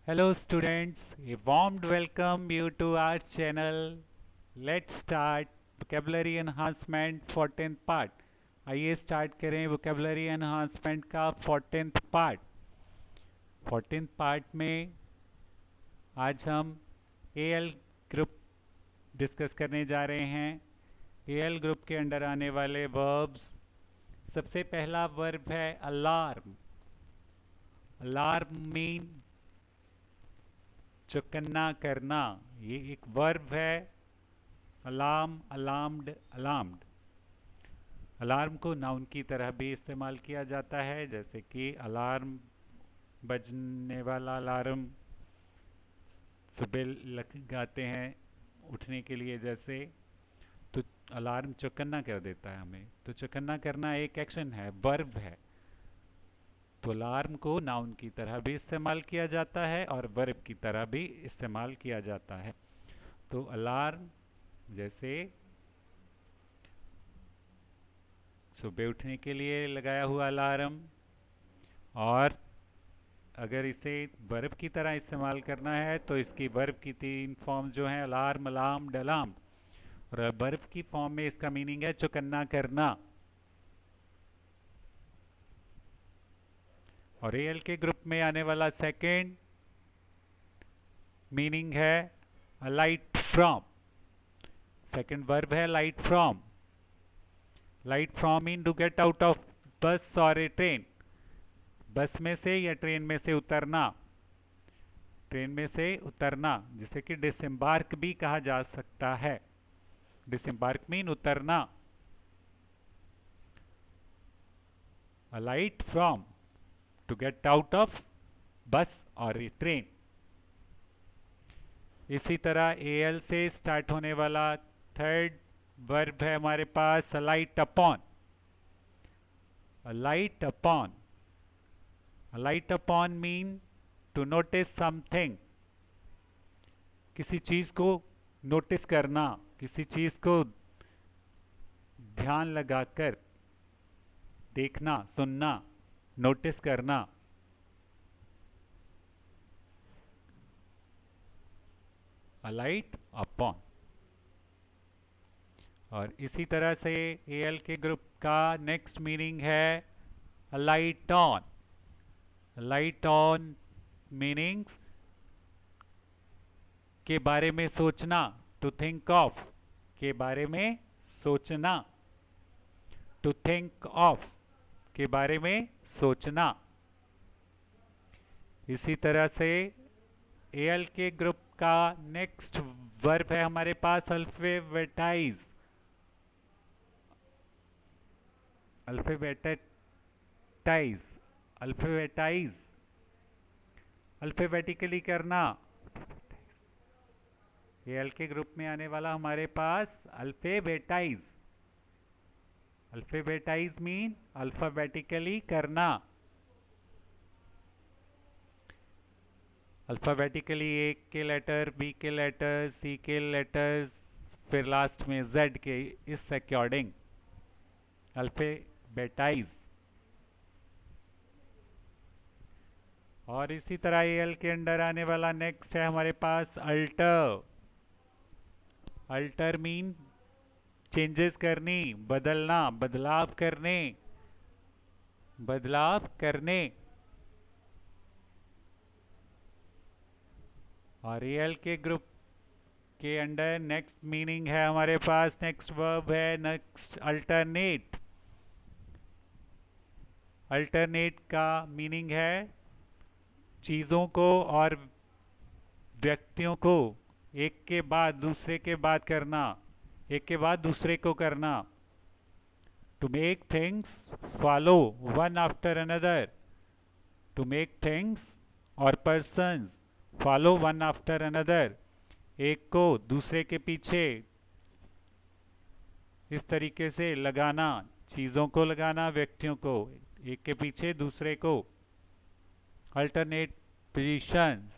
Hello students, a warm welcome you to our channel. Let's start vocabulary enhancement 14th part. आइए start करें vocabulary enhancement का 14th part. 14th part में आज हम AL group discuss करने जा रहे हैं. AL ग्रुप के अंडर आने वाले verbs. सबसे पहला वर्ब है अलार्म. अलार्म मीन चौकन्ना करना. ये एक वर्ब है. Alarm, alarmed, alarmed. अलार्म को नाउन की तरह भी इस्तेमाल किया जाता है, जैसे कि अलार्म बजने वाला अलार्म सुबह लगाते हैं उठने के लिए, जैसे तो अलार्म चौकन्ना कर देता है हमें. तो चौकन्ना करना एक एक्शन है, वर्ब है. तो अलार्म को नाउन की तरह भी इस्तेमाल किया जाता है और वर्ब की तरह भी इस्तेमाल किया जाता है. तो अलार्म जैसे सुबह उठने के लिए लगाया हुआ अलार्म, और अगर इसे वर्ब की तरह इस्तेमाल करना है तो इसकी वर्ब की तीन फॉर्म जो हैं अलार्म, अलार्म, अलार्म. और वर्ब की फॉर्म में इसका मीनिंग है चौकन्ना करना. और एल के ग्रुप में आने वाला सेकेंड मीनिंग है लाइट फ्रॉम. सेकेंड वर्ब है light from. Light from mean to get out of bus और ए ट्रेन. बस में से या ट्रेन में से उतरना. ट्रेन में से उतरना जिसे कि डिसएम्बार्क भी कहा जा सकता है. डिसएम्बार्क मीन उतरना. Alight from to get out of bus और ए ट्रेन. इसी तरह एल से स्टार्ट होने वाला थर्ड वर्ब है हमारे पास alight upon. Alight upon. Alight upon mean to notice something. किसी चीज को नोटिस करना, किसी चीज को ध्यान लगाकर देखना, सुनना, नोटिस करना. Alight upon. और इसी तरह से एल के ग्रुप का नेक्स्ट मीनिंग है alight on. Alight on meanings के बारे में सोचना. To think of. के बारे में सोचना. टू थिंक ऑफ के बारे में सोचना. इसी तरह से एल के ग्रुप का नेक्स्ट वर्ब है हमारे पास अल्फाबेटाइज. अल्फाबेटाइज. अल्फाबेटाइज अल्फाबेटिकली करना. एल के ग्रुप में आने वाला हमारे पास अल्फाबेटाइज. अल्फाबेटाइज मीन अल्फाबेटिकली करना. अल्फाबेटिकली ए के लेटर, बी के लेटर, सी के लेटर्स, फिर लास्ट में जेड के, इस अकॉर्डिंग अल्फाबेटाइज. और इसी तरह एल के अंडर आने वाला नेक्स्ट है हमारे पास अल्टर. अल्टर मीन चेंजेस करनी, बदलना, बदलाव करने, बदलाव करने. और एल के ग्रुप के अंडर नेक्स्ट मीनिंग है हमारे पास, नेक्स्ट वर्ब है नेक्स्ट अल्टरनेट. अल्टरनेट का मीनिंग है चीज़ों को और व्यक्तियों को एक के बाद दूसरे के बाद करना, एक के बाद दूसरे को करना. To make things follow one after another. To make things or persons follow one after another. एक को दूसरे के पीछे इस तरीके से लगाना. चीज़ों को लगाना, व्यक्तियों को एक के पीछे दूसरे को. Alternate positions.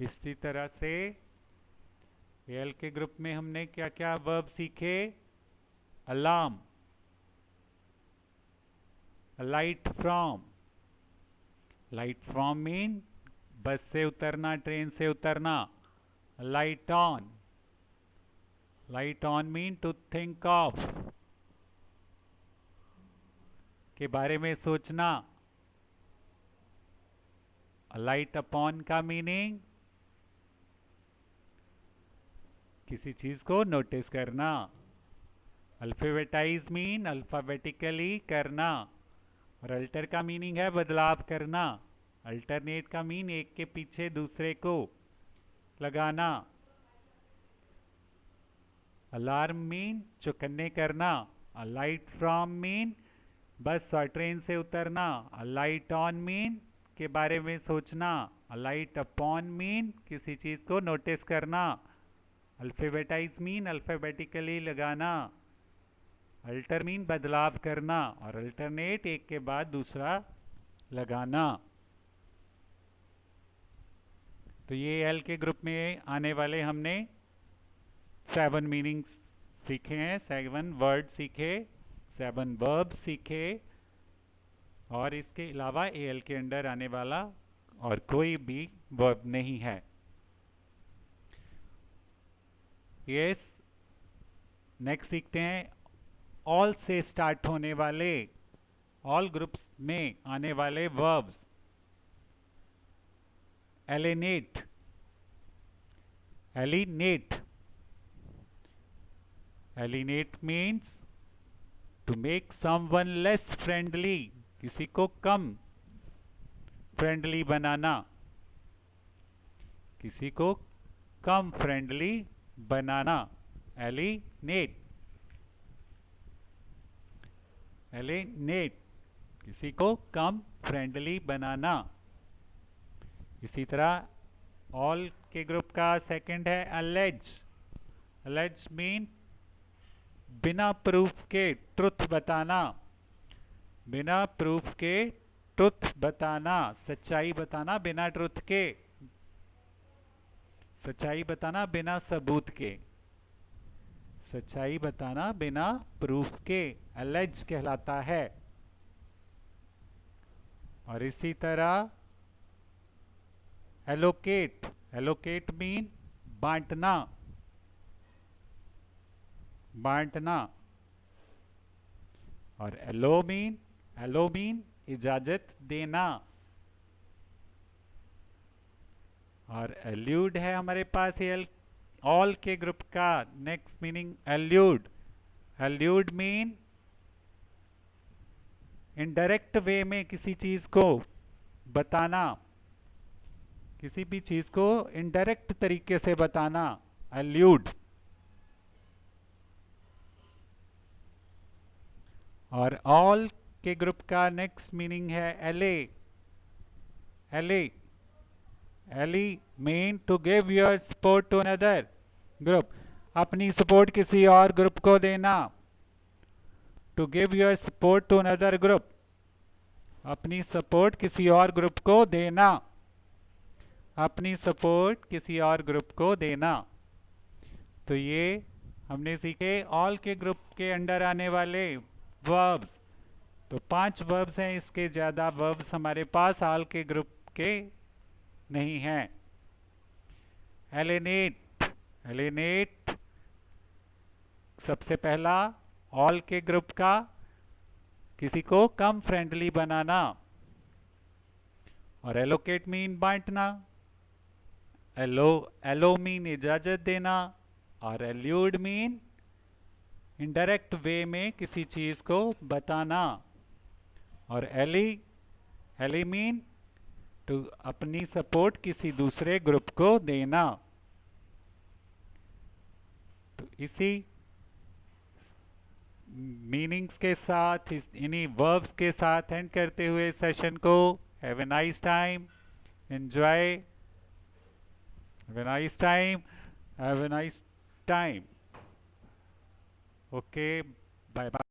इसी तरह से एल के ग्रुप में हमने क्या क्या वर्ब सीखे. Alarm, alight from, light from mean bus से उतरना, ट्रेन से उतरना। Light on, light on mean to think of, के बारे में सोचना। लाइट अपॉन का मीनिंग किसी चीज को नोटिस करना। अल्फाबेटाइज मीन अल्फाबेटिकली करना। और अल्टर का मीनिंग है बदलाव करना। अल्टरनेट का मीन एक के पीछे दूसरे को लगाना। अलार्म मीन चौकन्ने करना। अ लाइट फ्रॉम मीन बस और ट्रेन से उतरना। अ लाइट ऑन मीन के बारे में सोचना। अ लाइट अपॉन मीन किसी चीज को नोटिस करना। अल्फाबेटाइज मीन अल्फाबेटिकली लगाना। अल्टर मीन बदलाव करना। और अल्टरनेट एक के बाद दूसरा लगाना। तो ये एल के ग्रुप में आने वाले हमने 7 मीनिंग्स सीखे हैं, 7 वर्ड सीखे, 7 वर्ब सीखे। और इसके अलावा एल के अंडर आने वाला और कोई भी वर्ब नहीं है। यस, नेक्स्ट सीखते हैं ऑल से स्टार्ट होने वाले, ऑल ग्रुप्स में आने वाले verbs. Alienate, alienate, alienate means to make someone less friendly, किसी को कम फ्रेंडली बनाना, किसी को कम फ्रेंडली बनाना। एलिनेट, एलिनेट किसी को कम फ्रेंडली बनाना। इसी तरह ऑल के ग्रुप का सेकंड है अलेज। अलेज मीन बिना प्रूफ के ट्रुथ बताना, बिना प्रूफ के ट्रुथ बताना, सच्चाई बताना बिना ट्रुथ के, सच्चाई बताना बिना सबूत के, सच्चाई बताना बिना प्रूफ के अलेज कहलाता है। और इसी तरह एलोकेट, एलोकेट मीन बांटना, बांटना। और एलो मीन इजाजत देना। और एल्यूड है हमारे पास ऑल के ग्रुप का next meaning allude. Allude mean indirect way में किसी चीज को बताना, किसी भी चीज को इनडायरेक्ट तरीके से बताना, एल्यूड। और ऑल के ग्रुप का नेक्स्ट मीनिंग है ally. Ally, ally mean to give your support to another group, अपनी सपोर्ट किसी और ग्रुप को देना। To give your support to another group, अपनी सपोर्ट किसी और ग्रुप को देना, अपनी सपोर्ट किसी और ग्रुप को देना। तो ये हमने सीखे ऑल के ग्रुप के अंडर आने वाले वर्ब्स। तो 5 वर्ब्स हैं, इसके ज़्यादा वर्ब्स हमारे पास ऑल के ग्रुप के नहीं हैं। एलिनेट, एलिनेट सबसे पहला ऑल के ग्रुप का किसी को कम फ्रेंडली बनाना। और एलोकेट मीन बांटना, एलो मीन इजाजत देना। और एल्यूड मीन इनडायरेक्ट वे में किसी चीज को बताना। और एली मीन टू अपनी सपोर्ट किसी दूसरे ग्रुप को देना। तो इसी मीनिंग्स के साथ, इन्हीं वर्ब्स के साथ एंड करते हुए सेशन को, have a nice time, enjoy, have a nice time, have a nice time. Okay, bye bye.